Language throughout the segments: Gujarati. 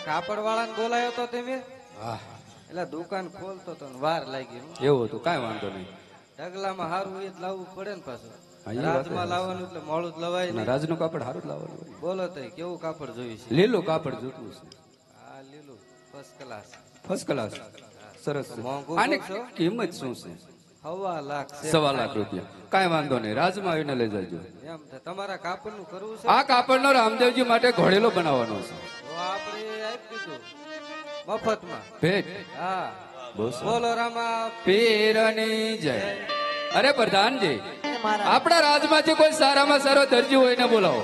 કાપડ વાળાને બોલાયો તો તમે? હા એટલે દુકાન ખોલતો તો ને વાર લાગી. એવું હતું, કાંઈ વાંધો નહીં. ઢગલામાં હારું એ જ લાવવું પડે ને પાછું. હા, એ વાત રાજમાં લાવવાનું એટલે મોડું જ લવાય અને ને. રાજનું કાપડ સારું જ લાવવાનું હોય. બોલો તો કેવું કાપડ જોયું છે? લીલું કાપડ જોતું છે. હા લીલું ફર્સ્ટ ક્લાસ. ફર્સ્ટ ક્લાસ, સરસ છે. મોંઘું આની છો? કિંમત શું છે? 1.25 લાખ છે. 1.25 લાખ રૂપિયા. કાંઈ વાંધો નહીં, રાજમાં આવીને લઈ જજો. એમ છે તમારા કાપડ નું કરવું છે? આ કાપડનો રામદેવજી માટે ઘોડેલો બનાવવાનો છે. તો આપણે આપી દીધું મફતમાં. ભેટ. હા બહુ સરસ. બોલો રામા પીરની જય. અરે પ્રધાનજી, આપણા રાજમાંથી કોઈ સારામાં સારો દરજી હોય ને બોલાવો.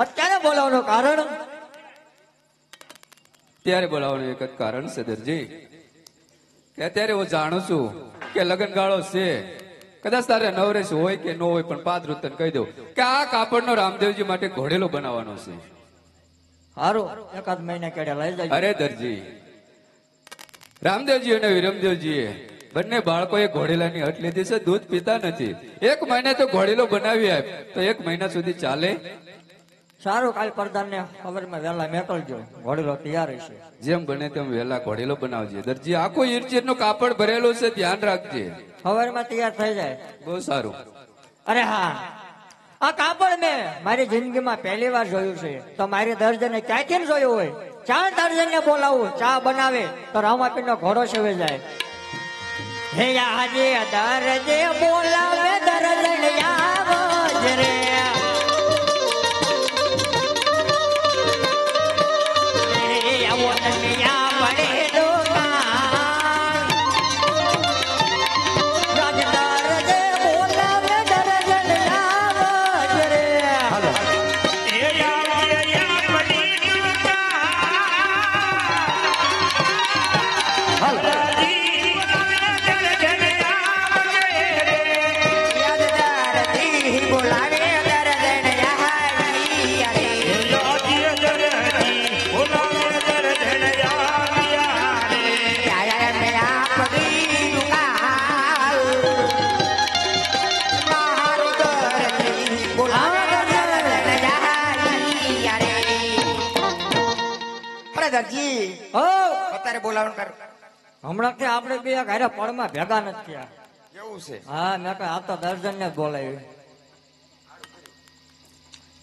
અત્યારે બોલાવવાનું કારણ? ત્યારે બોલાવવાનું એક જ કારણ છે દરજી, કે અત્યારે હું જાણું છું કે લગ્ન ગાળો છે. કદાચ તારે નવરેશ હોય કે ન હોય, પણ પાત્ર તને કહી દઉં કે આ કાપડનો રામદેવજી માટે ઘોડેલો બનાવવાનો છે. સારું, એકાદ મહિના કેડે લઈ જાય. અરે દરજી, રામદેવજી અને વિરમદેવજીએ બંને બાળકોએ ઘોડેલાની હટ લીધી છે. દૂધ પીતા નથી. 1 મહિને તો ઘોડેલો બનાવી આપ તો 1 મહિના સુધી ચાલે. સારું, કાલ પ્રધાનને ખબરમાં વહેલા મોકલજો, ઘોડેલો તૈયાર છે. જેમ બને તેમ વહેલા ઘોડેલો બનાવજે દરજી. આખું ઈરચીરનું કાપડ ભરેલું છે, ધ્યાન રાખજે. ખબરમાં તૈયાર થઈ જાય. બહુ સારું. અરે હા, આ કાપડ મેં મારી જિંદગીમાં પહેલી વાર જોયું છે. તો મારી દર્જને ક્યાંથી જોયું હોય? 4 દર્જનને બોલાવું, ચા બનાવે તો રામાપીરનો ઘોડો સેવે જાય. હે આજે દરજે બોલાવે દર્જન આવજ રે. આવો તમે આ પડે દુકાન. રાજ દરજે બોલાવે દર્જન આવજ રે. યાદ દરજી બોલાવે દર્જન આવી રે. આયા મેં આપણી દુકાન. મારું દરજી બોલાવે દર્જન આવી રે. અરે દરજી, હો, અત્યારે બોલાવવાનું કર. હમણાં કે આપણે બે ઘરે પડમાં ભેગા નથી થયા. એવું છે? હા, મેં કહ્યું આ તો દર્જન ને જ બોલાવી.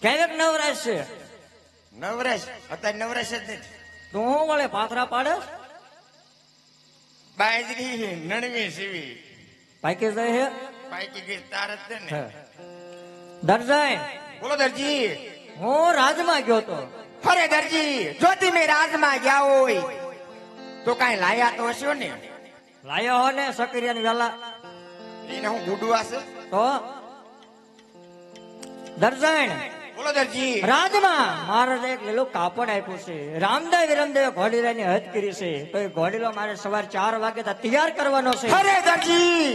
કેવેક નવરાશ છે? નવરેશ અત્યારે નવરેશ જ નથી. તું હું વળે પાથરા પાડે બાજરી નણવી સીવી પાકી જાય હે? પાકી ગઈ તાર જ છે ને. દર્જન, બોલો દરજી. હું રાજમાં ગયો તો. અરે દરજી, જો તમે રાજમાં ગયા હોય તો કાંઈ લાયા તો હશો ને? લાયો હો ને સકરિયાની વેલા. એને હું ગુડવા છે. તો દર્જન, બોલો દરજી. રાજમાં મહારાજે એક લીલું કાપડ આપ્યું છે. રામદેવ વિરમદેવે ઘોડીલાની હદ કરી છે. તો એ ઘોડીલો મારે સવારે 4 વાગે તો તૈયાર કરવાનો છે. અરે દરજી,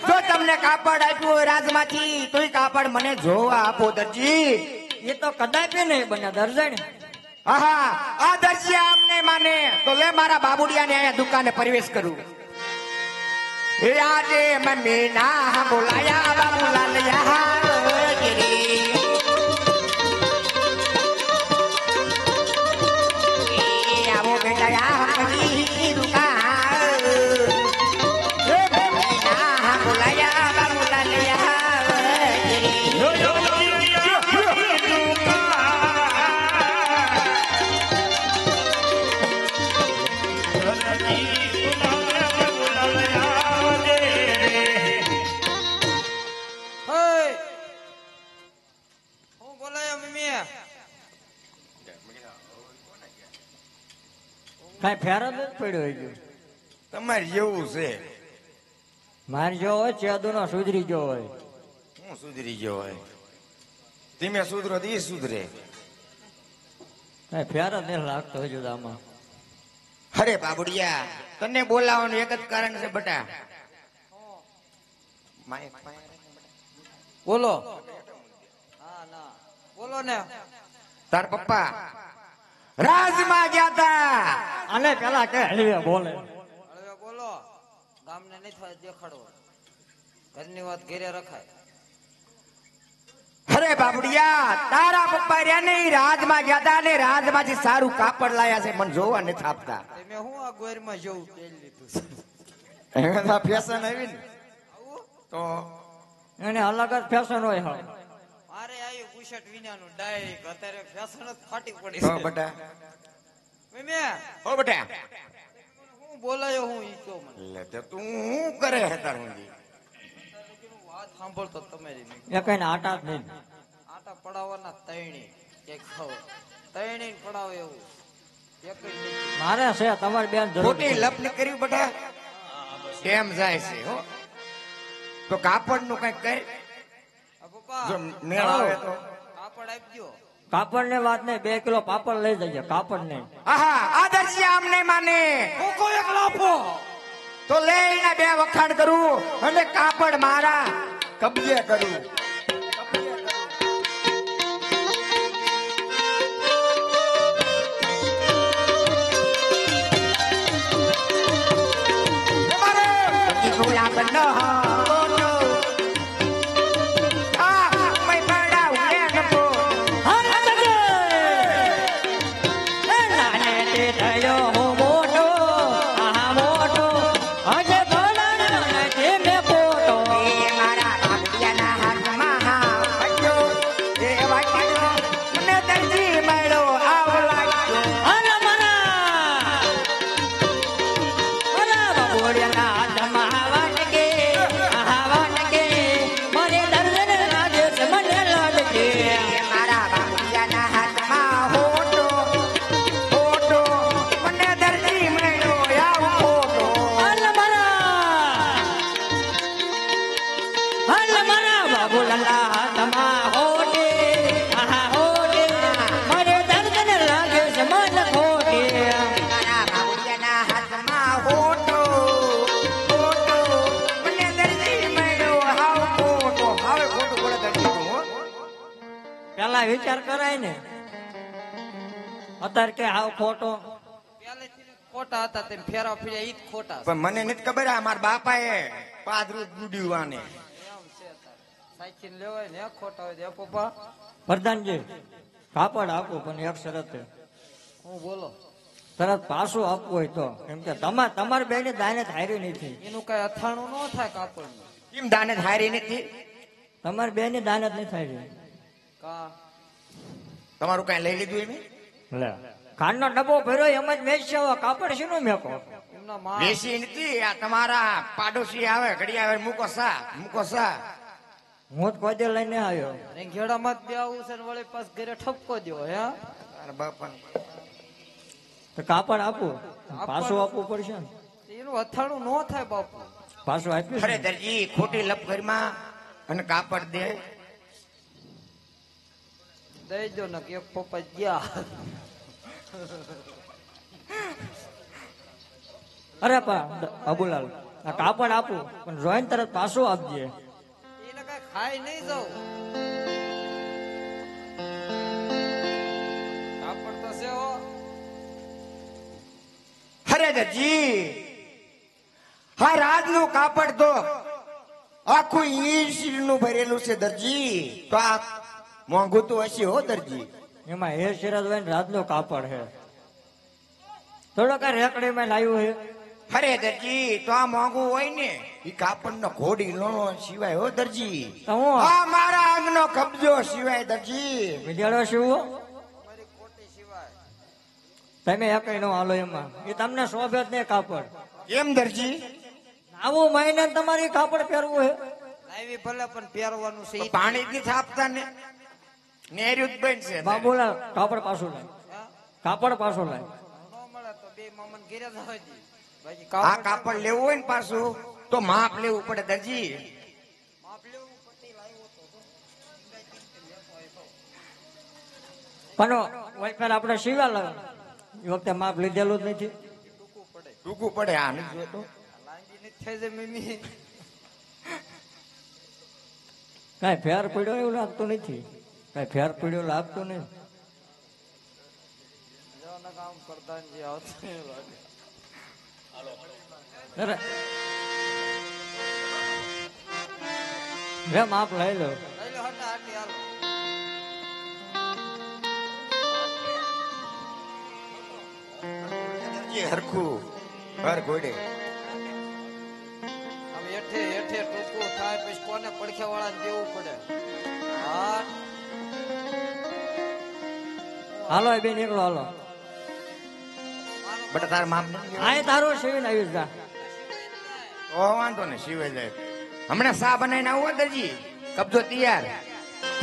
જો તમને કાપડ આપ્યું હોય રાજમાંથી તો એ કાપડ મને જોવા આપો દરજી. એ તો કદાપી નહીં બને દર્જન. આહા, આ દરજી આમને માને તો લે મારા બાબુડિયાને અહીંયા દુકાને પ્રવેશ કરું. હે આજે મમ્મી ના બોલાયા બાબુલાલ યહાર ગિરી. આવો બેટા આપણી દુકાન. હે મમ્મી ના બોલાયા બાબુલાલ યહાર ગિરી. કઈ ફેર જ નથી પડ્યો હજુ. તમારે જેવું છે. મારે જો હોય ચેદુ નો સુધરી ગયો હોય. હું સુધરી ગયો હોય. ધીમે સુધરો તો ઈ સુધરે. કઈ ફેર જ નથી લાગતો હજુ તો આમાં. અરે બાબુડિયા, તને બોલાવવાનું એક જ કારણ છે બટા. બોલો. હા ના બોલો ને. તાર પપ્પા રાજમાં ગયા તા. અને પેલા કે હળવે બોલે. હવે બોલો. ગામને નહીં થાય દેખાડવો. ઘરની વાત ઘેરે રખાય. અરે બાબુડિયા, તારા પપ્પા રહ્યા ને ઈ રાજમાં ગયા તા ને રાજમાંથી સારું કાપડ લાયા છે. મને જોવા નથી આપતા. તમે હું આ ગોરમાં જેવું પહેરી લીધું છે. ફેશન આવી ને તો એને અલગ જ ફેશન હોય. હા મારે આવ્યું બુશર્ટ વિનાનું ડાયરેક્ટ અત્યારે ફેશન જ ફાટી પડી તો છે. બટા, મેમે ઓ બટા, હું બોલાયો હું ઈ તો મને લે તે તું શું કરે હે તાર ઊંધી? વાત સાંભળતો તમારી મેં. એ કઈ આટા જ નહીં. આટા પડાવવાના તૈણી એક ખાવ તૈણી પડાવે એવું એક જ નહીં. મારે છે તમારી બેન જરૂર ખોટી છે. લપ ની કર્યું બટા. કેમ જાય છે હો? તો કાપડ નું કઈક કર. આ પપ્પા જો મેળ આવે તો. કાપડ આપજો. કાપડ ને વાત નહીં, 2 કિલો પાપડ લઈ જજે. કાપડ નહીં. આહા, આદર્શી આમ નહીં માને કોકો એક લાફો. તો લઈને 2 વખાણ કરું અને કાપડ મારા કબજે કરું. પેલા વિચાર કરાય ને. અત્યારે કે આવ ખોટો. પહેલેથી ખોટા હતા તેમ ફેરા ફેર્યા ઈ જ ખોટા છે. પણ મને નથી ખબર આ મારા બાપા એ પાદરું ગુડ્યું એમ છે તારે. સાચીને લેવાય ને ખોટા હોય તો પપ્પા પ્રધાનજી કાપડ આપો, પણ એક શરત છે. હું બોલો. તરત પાછું આપવું હોય તો. કેમ કે તમારી બેને દાને હારી નથી. એનું કઈ અથાણું ન થાય કાપડનું. કેમ દાને હારી નથી? તમારી બેની દાને જ નથી હારી. કા તમારું કઈ લઈ લીધું એમ? લે કાનનો ડબ્બો ભર્યો એમ જ વેચ્યો. કાપડ શીનું મેકો? એમના માં દેશી નથી. આ તમારા પાડોશી આવે ઘડી આવે મૂકો સા મૂકો સા. હું જ કોઈ દે લઈને આવ્યો. ઘેડામાં જ બે આવું છે ને વળી પાસ ઘરે ઠપકો દો હે. તારા બાપા તો કાપડ આપું, પાછું આપવું પડશે ને. એનું અથાણું ન થાય બાપુ. પાછું આપ્યું અરે છે. દરજી ખોટી લપ ઘરમાં અને કાપડ દે. દઈ દો ને કે એક પપ્પા ગયા. અરે અબુલાલ, આ કાપડ આપું પણ જોઈને તરત પાછું આપજે. એને કઈ ખાઈ નહીં જાવ. કાપડ તો છે હો. અરે દરજી, હા રાજનું કાપડ તો આખું ઈંટ નું ભરેલું છે દરજી. તો આ મોંઘું તો હશે હો દરજી. એમાં હે શિરાજ હોય ને રાતનું કાપડ હે. થોડો કઈ રેકડીમાં લાવ્યું હે. અરે દરજી, તો આ મોંઘું હોય ને ઈ કાપડ નો ઘોડી નો સિવાય હો દરજી. તો હું આ મારા અંગનો કબજો સિવાય દરજી. વિદ્યાળો શું મારી ખોટી સિવાય. તમે એક નો હાલો એમાં. એ તમને શોભે જ નહીં કાપડ. એમ દરજી? આવું મહિને તમારી કાપડ પહેરવું હે. લાવી ભલે પણ પહેરવાનું છે. તો પાણી જ નથી આપતા ને નેર્યું જ બનશે ને. બાબુલા કાપડ પાછું લાય. હા? કાપડ પાછું લાય. ન મળે તો 2 મામાને ઘેરે જવા દી. બાકી આ કાપડ લેવું હોય ને પાછું તો માપ લેવું પડે દરજી. માપ લેવું પતિ લાવ્યો તો જો. પણ વૈફર આપણે સીવા લાવ એ વખતે માપ લીધેલું જ નથી. ટૂંકું પડે. ટૂંકું પડે આ નથી જોતો. લાંબી નથી થઈ જાય મમ્મી. કાંઈ ફેર પડ્યો એવું લાગતું નથી. કાંઈ ફેર પડ્યો લાગતું નહીં. જવાના કામ કરતા ને જે આવતું એવું લાગે. અરે રે માપ લઈ લો. લઈ લો હટા આટલી હાલો. દરજી હરખું ઘર ઘોડે. આમ હેઠે હેઠે ટૂંકું થાય પછી કોને પડખે વાળા દેવું પડે. હા હાલો એ બેન એકલો હાલો. બટા તાર માપ નથી. આ તારું સીવીને આવી જા. તો વાંધો ને સિવાય જાય. હમણાં સા બનાવીને આવું દરજી. કબજો તૈયાર.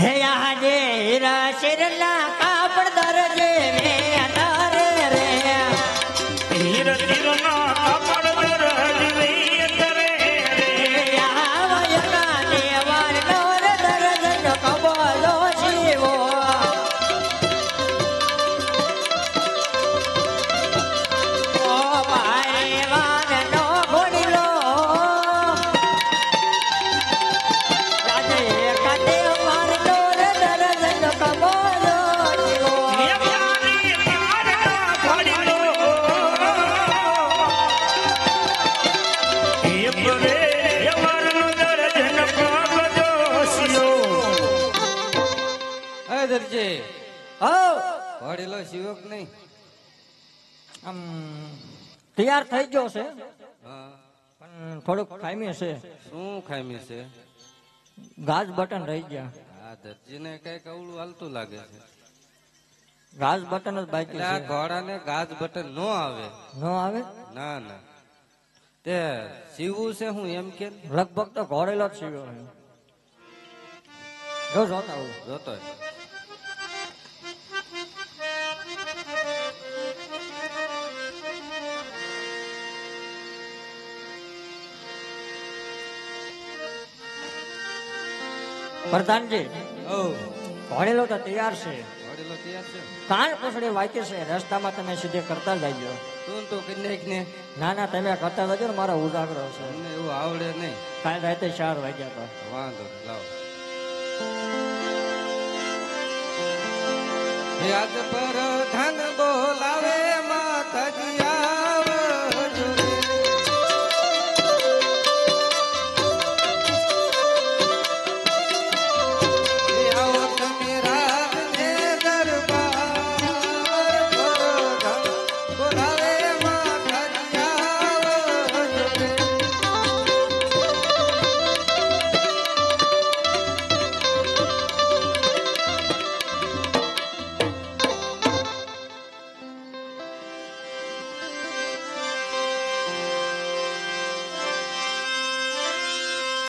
હે આજે હીરા શેરલા કાપડ દરજે મે અનારે રે હીર તીરના કાપડ દરજે કરે રે આવાયના દેવાર નોર દરજન કબલો શિવો ઓ ભાઈ વાર નો ઘોડીલો આજે કાતે વાર નોર દરજન કબલો શિવો એ પ્યારી પ્યારના ઘોડીલો એ પરે વરનો દરજન કાગદોશિયો હે દરજી હો વડેલો શિવક નહીં. આમ તૈયાર થઈ ગયો છે હા, પણ થોડુંક ખામી છે. શું ખામી છે? ગાજ બટન રહી ગયા. આ દરજીને કઈક અવળું હાલતું લાગે છે. ગાજ બટન જ બાકી એટલે આ છે. ઘોડાને ગાજ બટન નો આવે. ન આવે ના ના, તે સીવું છે હું એમ કે લગભગ તો ઘોડેલો જ સીવ્યો છે. જો જોતા આવું. જોતો પ્રધાનજી ઓ ઘોડેલો તો તૈયાર છે. વડેલો તૈયાર છે. કાન પૂછડી વાંચી છે. રસ્તામાં તમે સીધે કરતા જજો. તું તો કઈ ને ના ના તમે કરતા જજો ને મારો ઉજાગરો છે. તમને એવું આવડે નહીં. કાલ રાતે 4 વાગ્યા તો વાંધો નહીં, લાવો. યાદ પર ધન બોલાવે